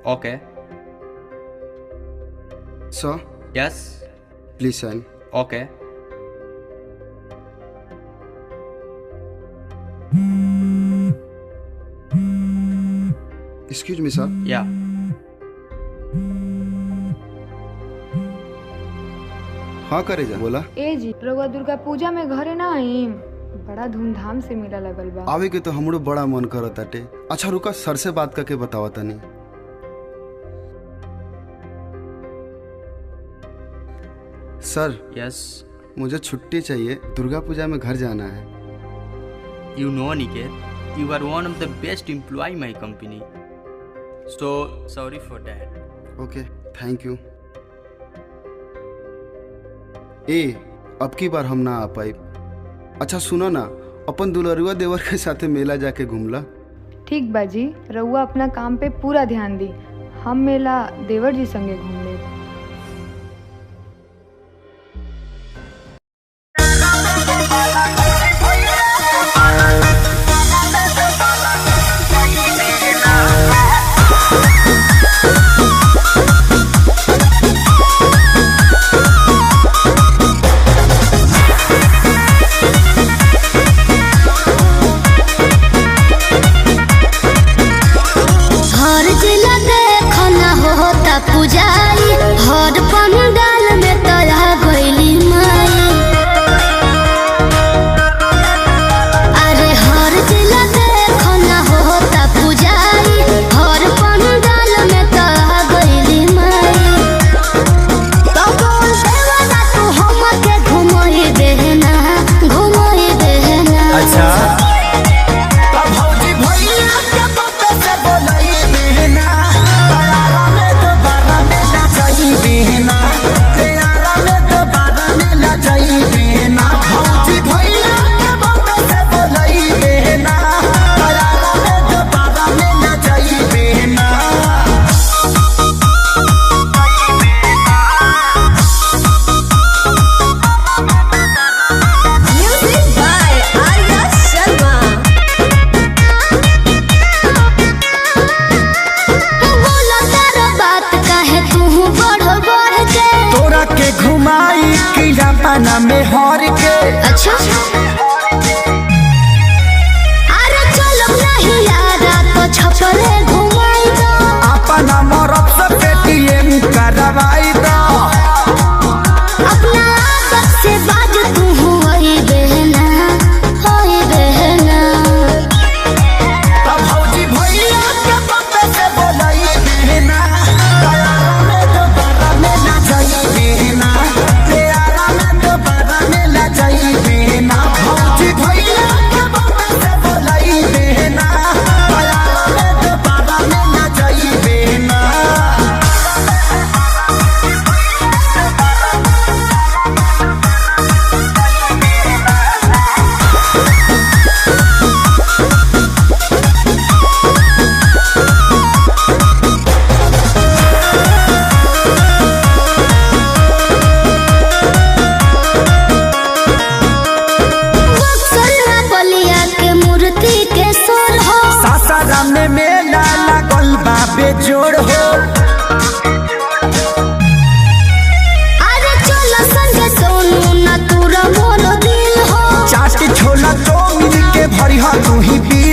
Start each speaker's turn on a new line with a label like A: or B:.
A: Okay.
B: Sir,
A: Yes.
B: please sign.
A: Okay.
B: Excuse me, sir.
A: Yeah.
B: हाँ करे जा बोला।
C: ए जी रउआ दुर्गा पूजा में घरे ना आईम, बड़ा धूमधाम से मेला लगल बा।
B: आवे के तो हमरो बड़ा मन करत ताटे। अच्छा रुका, सर से बात करके बतावा तनी। सर,
A: Yes.
B: मुझे छुट्टी चाहिए, दुर्गा पूजा में घर जाना है।
A: You know, Niket, you are one of the best employee in my company. So sorry for that.
B: Okay, thank you. ए, अब की बार हम ना आ पाई। अच्छा सुनो ना, अपन दुलरुआ देवर के साथे मेला जाके घूमला।
C: ठीक बाजी, रउआ अपना काम पे पूरा ध्यान दी, हम मेला देवर जी संगे घूम ले।
D: पूजाई हर पंडाल में तया गईली माई। अरे हर जिला देखो ना होता पूजाई, हर पंडाल में तया गईली माई। तो बोल देवना तू हमके घुमोई देना, घुमोई देना। अच्छा
E: में हर के।
D: अच्छा अरे चलो नहीं यारा तो छपरे घुमाई दो,
E: अपना मरद से पेटीएम करवाई दो।
D: अपना आदत से बाज तू होई बहना, होई बहना।
E: तब भौजी भैया के पप्पे से बोलाई बहना, तैयारा में दोबारा में ना जाई बहना, तैयारा में दोबारा में ना जाई बहना। भौजी भैया के पप्पे से बोलाई बहना, तैयारा में दोबारा में ना जाई बहना।
D: बक्सर बलिया के मूर्ति के सोर हो,
E: सासाराम में मेला लागल बा बेजोड़ हो।
D: अरे चलो संगे सोनू ना तूरा मोर दिल हो।
E: चाट छोला तो मिल के भरी तू ही पी